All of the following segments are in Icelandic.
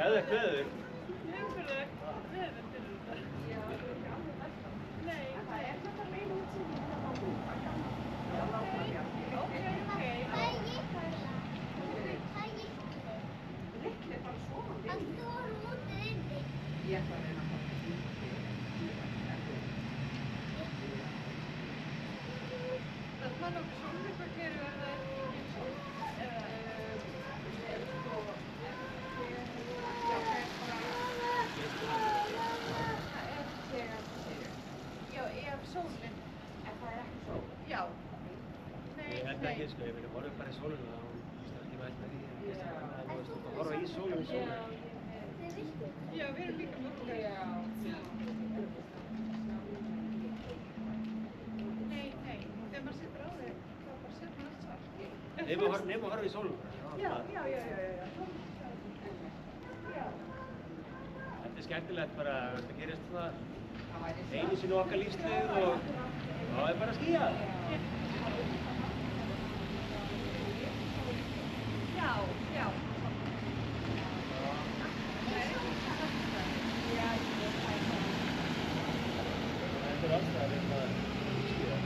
Geðveikt veður. Umhverfið veður fyrir þetta. Nei. Það er þetta meina útsýning hérna á búið. Ok. Það gikk það. Rikli er bara sofandi. Hann stóð úti inni. Ég ætla að reyna að fara til því. Það fann okkur sólmyrkvakeru ef það er ekki sól. Eða, já, ef sólinn. En það er ekki sól. Já. Nei, Ég held ekki, sko, ég meina, horfum bara í sólina og þú veist ekki mælt með því. Þú veist, þú horfa í sólinu í sólinu. Já, við erum líka mörgum. Nei, þegar maður situr á þig, þá bara sér maður allt svart. Nefnum að horfa í sólinu. Já. Þetta er skemmtilegt bara, þetta gerist það einu sinni okkar lífsleið og það er bara að skýja. Já. Þetta er alltaf að skýja.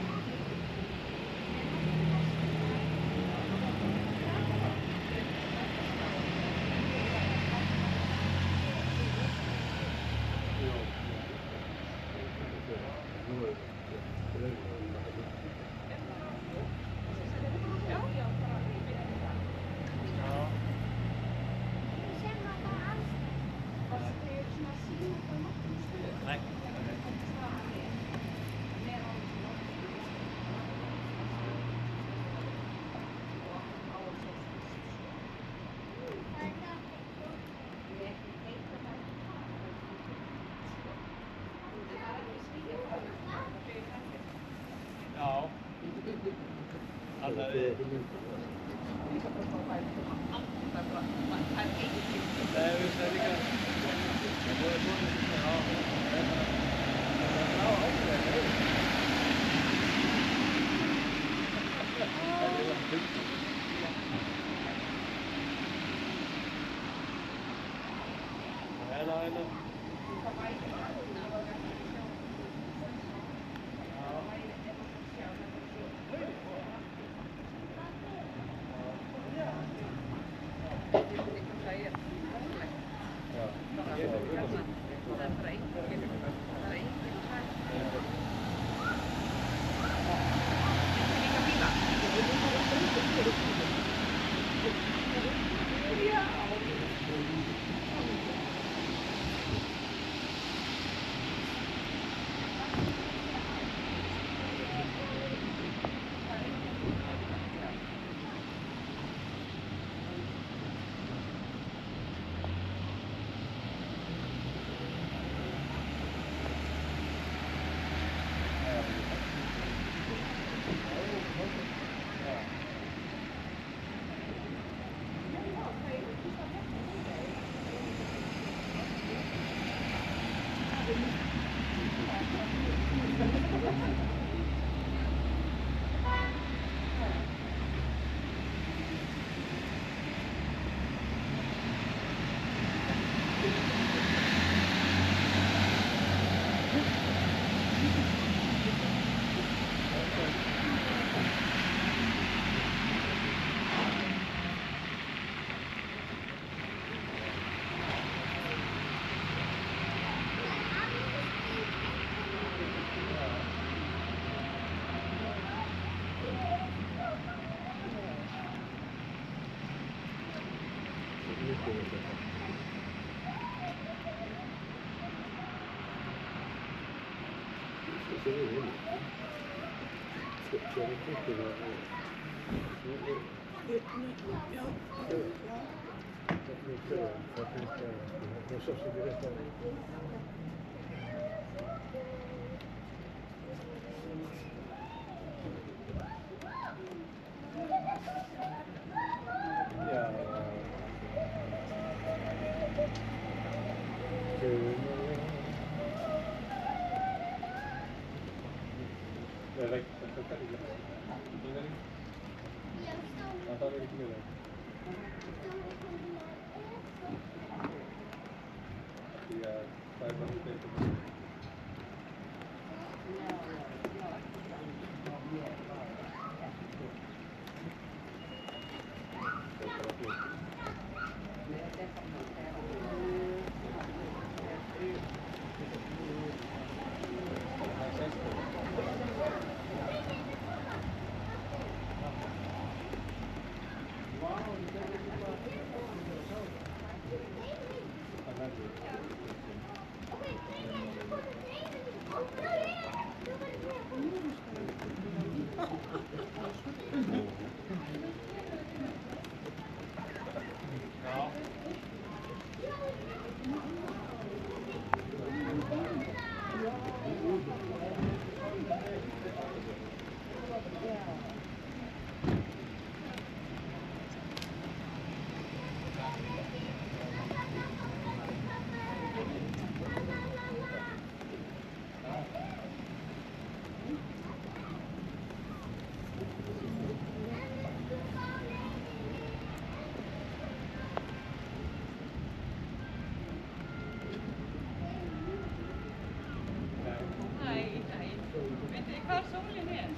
Hvar sólin er?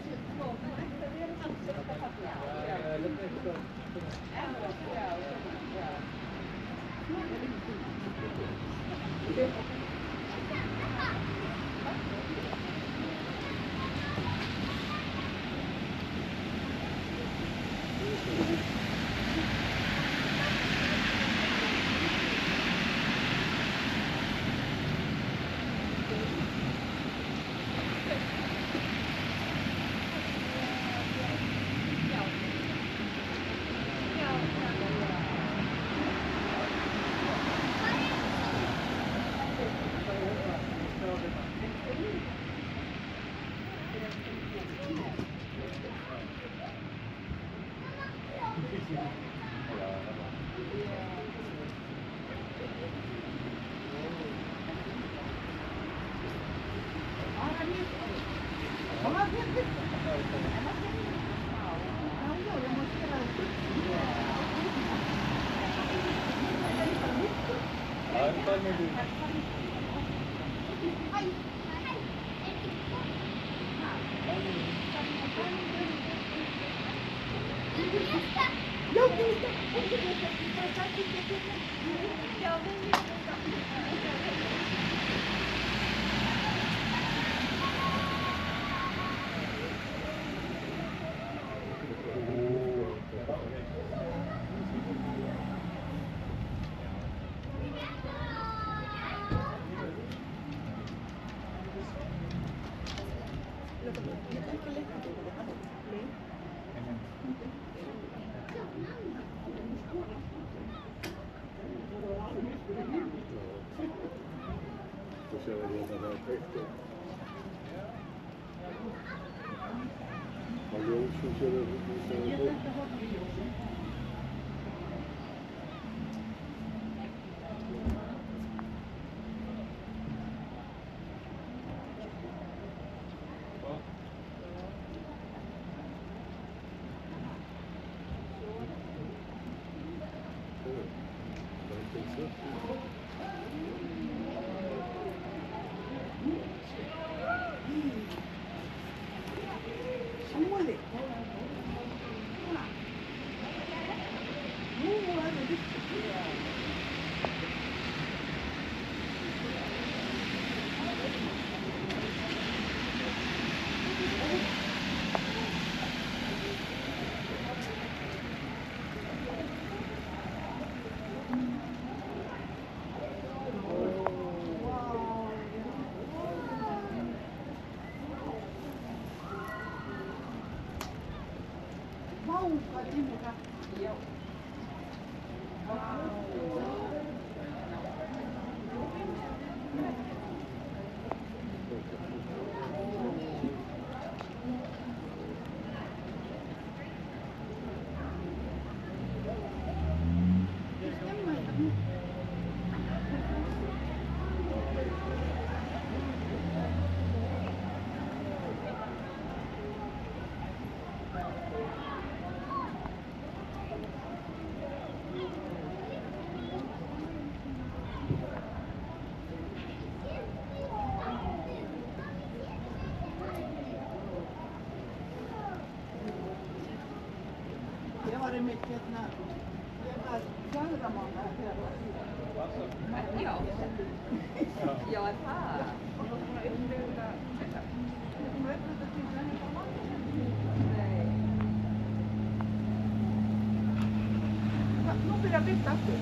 Ég var 4 mánaða þegar það var síðan. Já. Já, er það? Og þú búin að upplifa þetta? Ég kom upp þetta til henni bara mánuð. Nei. Nú byrja að byrta aftur.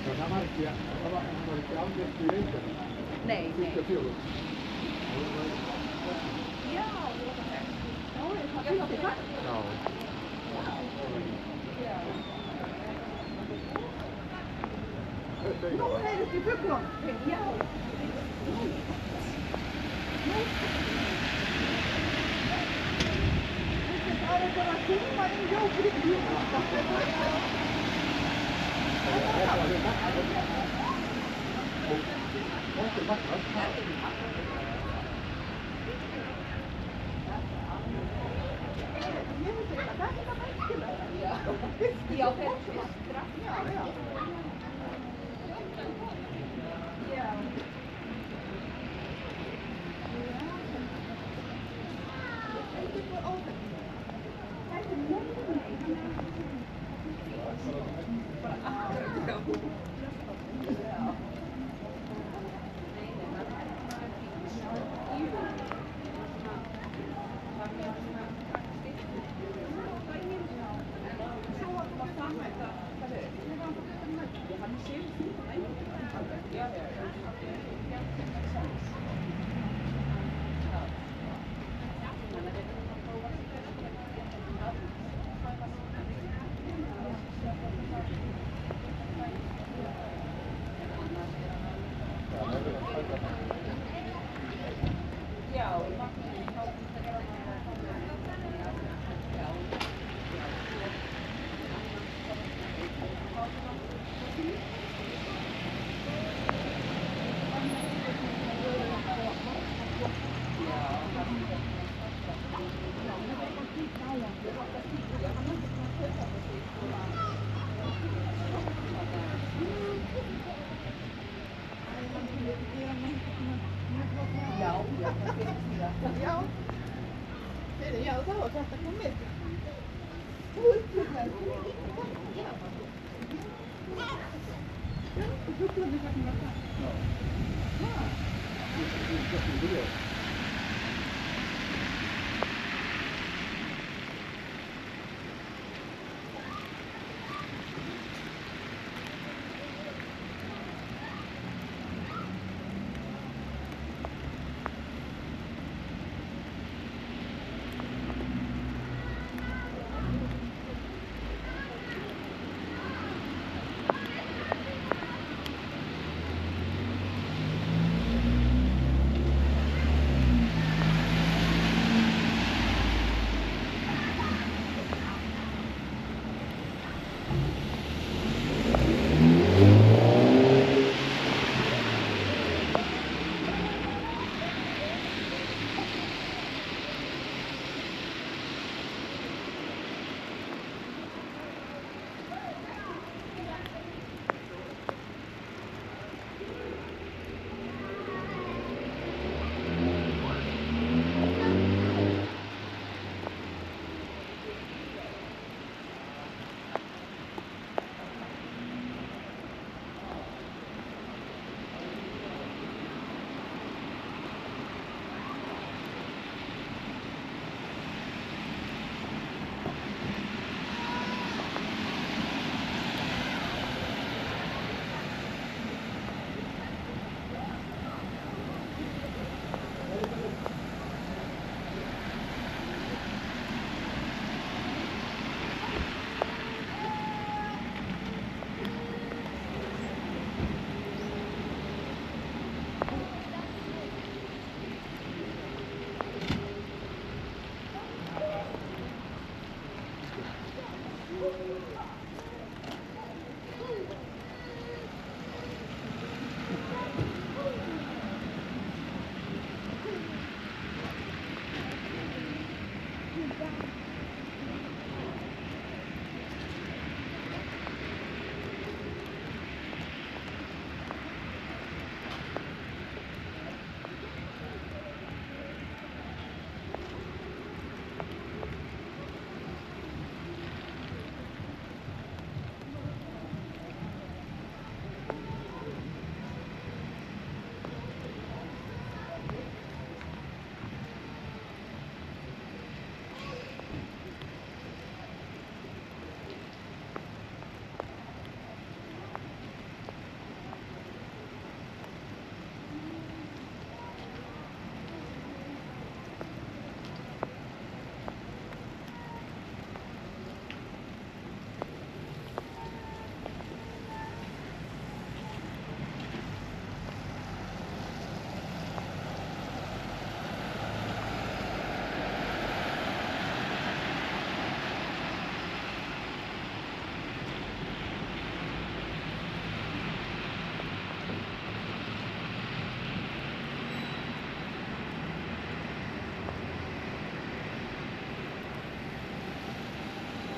Það var ekki afgjöft í Reykjavík. Nei, nei. 74. Já, þú var það þekkt. Já, það byrti það. Já. Nú heyrist í fuglunum. Já. Það er bara að koma inn hjá Grímur. Já, þeir fistra. Já. Já, þá var þetta komið. Já, og fuglarnir farin að það.